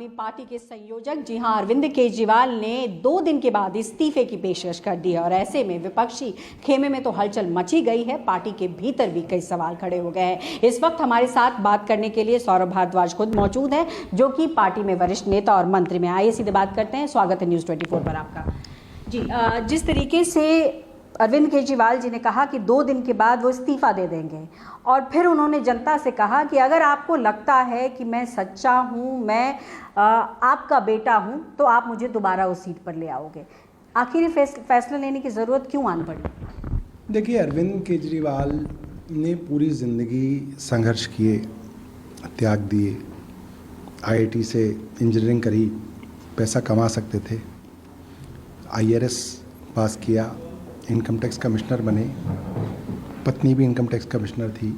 आदमी पार्टी के संयोजक जी हां अरविंद केजरीवाल ने 2 दिन के बाद इस्तीफे की पेशकश कर दी है और ऐसे में विपक्षी खेमे में तो हलचल मची गई है। पार्टी के भीतर भी कई सवाल खड़े हो गए हैं। इस वक्त हमारे साथ बात करने के लिए सौरभ भारद्वाज खुद मौजूद है, जो कि पार्टी में वरिष्ठ नेता और मंत्री में। आइए सीधे बात करते हैं। स्वागत है न्यूज़ 24 पर आपका। जी, जिस तरीके से अरविंद केजरीवाल जी ने कहा कि 2 दिन के बाद वो इस्तीफा दे देंगे और फिर उन्होंने जनता से कहा कि अगर आपको लगता है कि मैं सच्चा हूँ, मैं आपका बेटा हूँ, तो आप मुझे दोबारा उस सीट पर ले आओगे। आखिर ये फैसला लेने की ज़रूरत क्यों आन पड़ी? देखिए, अरविंद केजरीवाल ने पूरी ज़िंदगी संघर्ष किए, त्याग दिए, आईआईटी से इंजीनियरिंग करी, पैसा कमा सकते थे, आईआरएस पास किया, इनकम टैक्स कमिश्नर बने, पत्नी भी इनकम टैक्स कमिश्नर थी,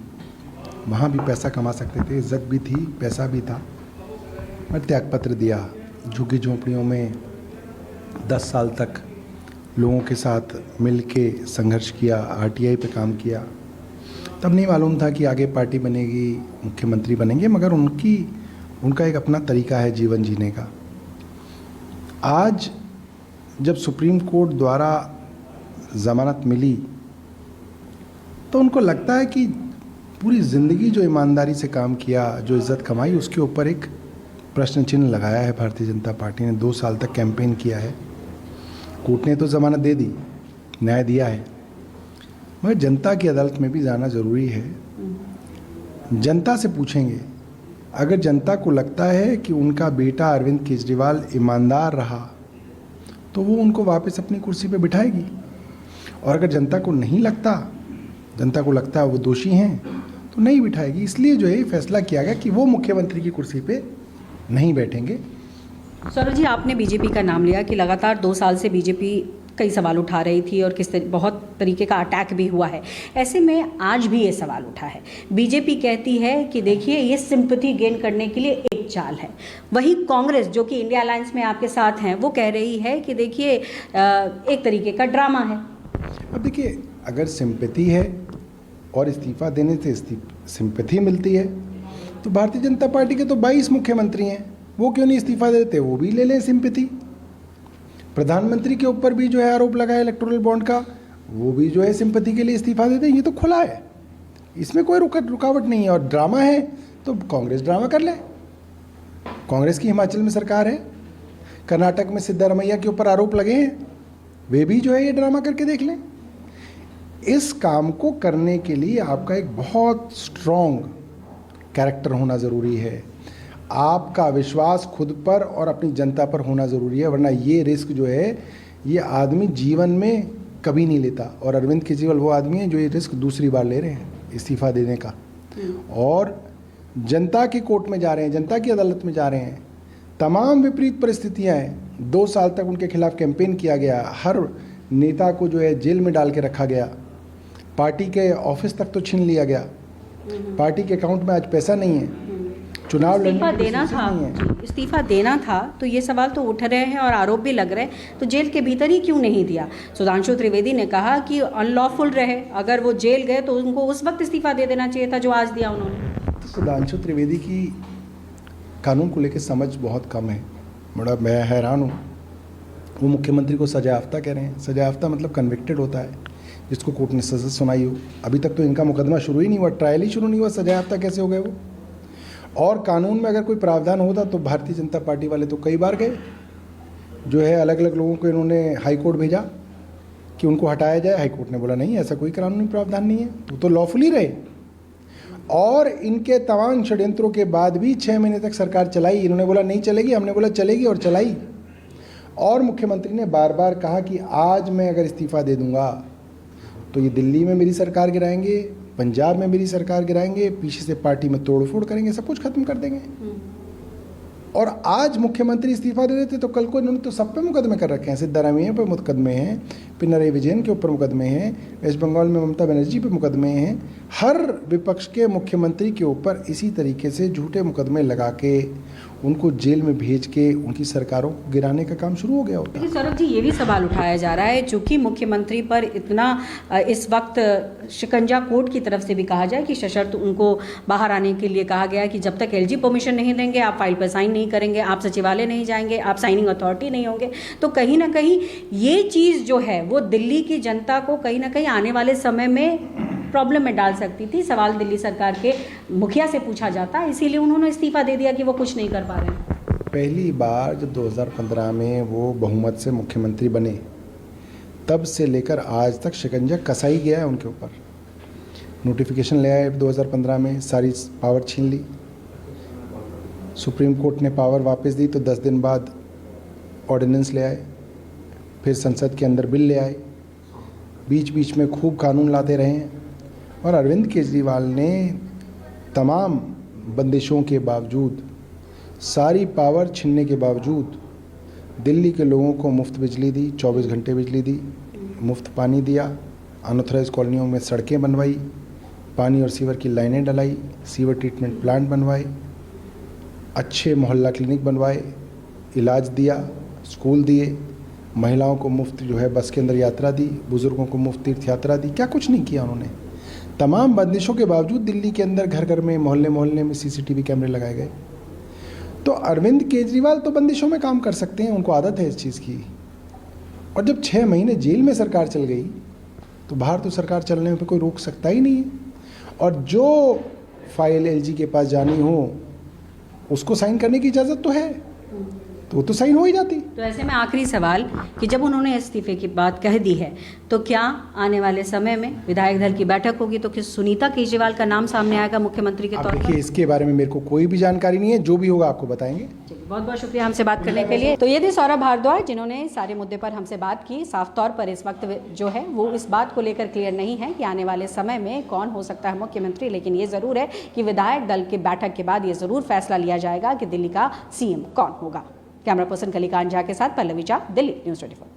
वहाँ भी पैसा कमा सकते थे, इज्जत भी थी, पैसा भी था। मैं त्यागपत्र दिया, झुग्गी झोंपड़ियों में 10 साल तक लोगों के साथ मिल के संघर्ष किया, आरटीआई पे काम किया। तब नहीं मालूम था कि आगे पार्टी बनेगी, मुख्यमंत्री बनेंगे, मगर उनका एक अपना तरीका है जीवन जीने का। आज जब सुप्रीम कोर्ट द्वारा ज़मानत मिली तो उनको लगता है कि पूरी ज़िंदगी जो ईमानदारी से काम किया, जो इज़्ज़त कमाई, उसके ऊपर एक प्रश्न चिन्ह लगाया है। भारतीय जनता पार्टी ने 2 साल तक कैंपेन किया है, कोर्ट ने तो ज़मानत दे दी, न्याय दिया है, मगर जनता की अदालत में भी जाना ज़रूरी है। जनता से पूछेंगे, अगर जनता को लगता है कि उनका बेटा अरविंद केजरीवाल ईमानदार रहा तो वो उनको वापस अपनी कुर्सी पे बिठाएगी, और अगर जनता को नहीं लगता, जनता को लगता है वो दोषी हैं, तो नहीं बिठाएगी। इसलिए जो है फैसला किया गया कि वो मुख्यमंत्री की कुर्सी पे नहीं बैठेंगे। सौरभ जी, आपने बीजेपी का नाम लिया कि लगातार 2 साल से बीजेपी कई सवाल उठा रही थी और बहुत तरीके का अटैक भी हुआ है। ऐसे में आज भी ये सवाल उठा है। बीजेपी कहती है कि देखिए, ये सिंपैथी गेन करने के लिए एक चाल है। वही कांग्रेस, जो कि इंडिया अलायंस में आपके साथ हैं, वो कह रही है कि देखिए एक तरीके का ड्रामा है। अब देखिए, अगर सिंपैथी है और इस्तीफा देने से सिंपैथी मिलती है तो भारतीय जनता पार्टी के तो 22 मुख्यमंत्री हैं, वो क्यों नहीं इस्तीफा देते, वो भी ले लें सिंपैथी। प्रधानमंत्री के ऊपर भी जो है आरोप लगा है इलेक्टोरल बॉन्ड का, वो भी जो है सिंपैथी के लिए इस्तीफा देते हैं। ये तो खुला है, इसमें कोई रुकावट नहीं है। और ड्रामा है तो कांग्रेस ड्रामा कर ले। कांग्रेस की हिमाचल में सरकार है, कर्नाटक में सिद्धारमैया के ऊपर आरोप लगे हैं, वे भी जो है ये ड्रामा करके देख लें। इस काम को करने के लिए आपका एक बहुत स्ट्रॉन्ग कैरेक्टर होना ज़रूरी है, आपका विश्वास खुद पर और अपनी जनता पर होना ज़रूरी है, वरना ये रिस्क जो है ये आदमी जीवन में कभी नहीं लेता। और अरविंद केजरीवाल वो आदमी है जो ये रिस्क दूसरी बार ले रहे हैं इस्तीफा देने का, और जनता के कोर्ट में जा रहे हैं, जनता की अदालत में जा रहे हैं। तमाम विपरीत परिस्थितियाँ हैं, 2 साल तक उनके खिलाफ कैंपेन किया गया, हर नेता को जो है जेल में डाल के रखा गया, पार्टी के ऑफिस तक तो छीन लिया गया, पार्टी के अकाउंट में आज पैसा नहीं है, चुनाव इस्तीफा देना था तो ये सवाल तो उठ रहे हैं और आरोप भी लग रहे हैं, तो जेल के भीतर ही क्यों नहीं दिया? सुधांशु त्रिवेदी ने कहा कि अनलॉफुल रहे, अगर वो जेल गए तो उनको उस वक्त इस्तीफा दे देना चाहिए था जो आज दिया उन्होंने। तो सुधांशु त्रिवेदी की कानून को लेकर समझ बहुत कम है, बड़ा मैं हैरान हूँ। वो मुख्यमंत्री को सजायाफ्ता कह रहे हैं। सजायाफ्ता मतलब कन्विक्टेड होता है जिसको कोर्ट ने सजा सुनाई हो। अभी तक तो इनका मुकदमा शुरू ही नहीं हुआ, ट्रायल ही शुरू नहीं हुआ, सजायाफ्ता कैसे हो गए वो? और कानून में अगर कोई प्रावधान होता तो भारतीय जनता पार्टी वाले तो कई बार गए, जो है अलग अलग लोगों को इन्होंने हाई कोर्ट भेजा कि उनको हटाया जाए। हाई कोर्ट ने बोला नहीं, ऐसा कोई कानूनी प्रावधान नहीं है, वो तो लॉफुली रहे। और इनके तमाम षड्यंत्रों के बाद भी 6 महीने तक सरकार चलाई। इन्होंने बोला नहीं चलेगी, हमने बोला चलेगी, और चलाई। और मुख्यमंत्री ने बार बार कहा कि आज मैं अगर इस्तीफा दे दूंगा तो ये दिल्ली में मेरी सरकार गिराएंगे, पंजाब में मेरी सरकार गिराएंगे, पीछे से पार्टी में तोड़फोड़ करेंगे, सब कुछ खत्म कर देंगे। और आज मुख्यमंत्री इस्तीफा दे देते तो कल को इन्होंने तो सब पे मुकदमे कर रखे हैं। सिद्धारमैया पे मुकदमे हैं, पिनराई विजयन के ऊपर मुकदमे हैं, वेस्ट बंगाल में ममता बनर्जी पे मुकदमे हैं। हर विपक्ष के मुख्यमंत्री के ऊपर इसी तरीके से झूठे मुकदमे लगा के उनको जेल में भेज के उनकी सरकारों को गिराने का काम शुरू हो गया होता। लेकिन सौरभ जी, ये भी सवाल उठाया जा रहा है, चूंकि मुख्यमंत्री पर इतना इस वक्त शिकंजा कोर्ट की तरफ से भी कहा जाए कि सशर्त उनको बाहर आने के लिए कहा गया है कि जब तक एलजी परमिशन नहीं देंगे आप फाइल पर साइन नहीं करेंगे, आप सचिवालय नहीं जाएंगे, आप साइनिंग अथॉरिटी नहीं होंगे। तो कहीं ना कहीं ये चीज़ जो है वो दिल्ली की जनता को कहीं ना कहीं आने वाले समय में प्रॉब्लम में डाल सकती थी। सवाल दिल्ली सरकार के मुखिया से पूछा जाता, इसीलिए उन्होंने इस्तीफा दे दिया कि वो कुछ नहीं कर पा रहे हैं। पहली बार जब 2015 में वो बहुमत से मुख्यमंत्री बने, तब से लेकर आज तक शिकंजा कसा ही गया है उनके ऊपर। नोटिफिकेशन ले आए 2015 में, सारी पावर छीन ली, सुप्रीम कोर्ट ने पावर वापस दी तो 10 दिन बाद ऑर्डिनेंस ले आए, फिर संसद के अंदर बिल ले आए, बीच बीच में खूब कानून लाते रहे हैं। और अरविंद केजरीवाल ने तमाम बंदिशों के बावजूद, सारी पावर छीनने के बावजूद दिल्ली के लोगों को मुफ्त बिजली दी, 24 घंटे बिजली दी, मुफ्त पानी दिया, अनऑथराइज कॉलोनियों में सड़कें बनवाई, पानी और सीवर की लाइनें डलाई, सीवर ट्रीटमेंट प्लांट बनवाए, अच्छे मोहल्ला क्लिनिक बनवाए, इलाज दिया, स्कूल दिए, महिलाओं को मुफ्त जो है बस के अंदर यात्रा दी, बुजुर्गों को मुफ्त तीर्थ यात्रा दी। क्या कुछ नहीं किया उन्होंने। तमाम बंदिशों के बावजूद दिल्ली के अंदर घर घर में, मोहल्ले मोहल्ले में सीसीटीवी कैमरे लगाए गए। तो अरविंद केजरीवाल तो बंदिशों में काम कर सकते हैं, उनको आदत है इस चीज़ की। और जब 6 महीने जेल में सरकार चल गई तो बाहर तो सरकार चलने में कोई रोक सकता ही नहीं है। और जो फाइल एलजी के पास जानी हो उसको साइन करने की इजाज़त तो है, तो वो तो साइन हो ही जाती। तो ऐसे में आखिरी सवाल कि जब उन्होंने इस्तीफे की बात कह दी है तो क्या आने वाले समय में विधायक दल की बैठक होगी तो किस सुनीता केजरीवाल का नाम सामने आएगा मुख्यमंत्री के तौर पर? देखिए, इसके बारे में मेरे को कोई भी जानकारी नहीं है, जो भी होगा आपको बताएंगे। बहुत बहुत शुक्रिया हमसे बात करने के लिए। तो ये थे सौरभ भारद्वाज, जिन्होंने सारे मुद्दे पर हमसे बात की। साफ तौर पर इस वक्त जो है वो इस बात को लेकर क्लियर नहीं है कि आने वाले समय में कौन हो सकता है मुख्यमंत्री, लेकिन ये ज़रूर है कि विधायक दल की बैठक के बाद ये ज़रूर फैसला लिया जाएगा कि दिल्ली का सीएम कौन होगा। कैमरा पर्सन कलिकांत झा के साथ पल्लवी झा, दिल्ली न्यूज़ 24।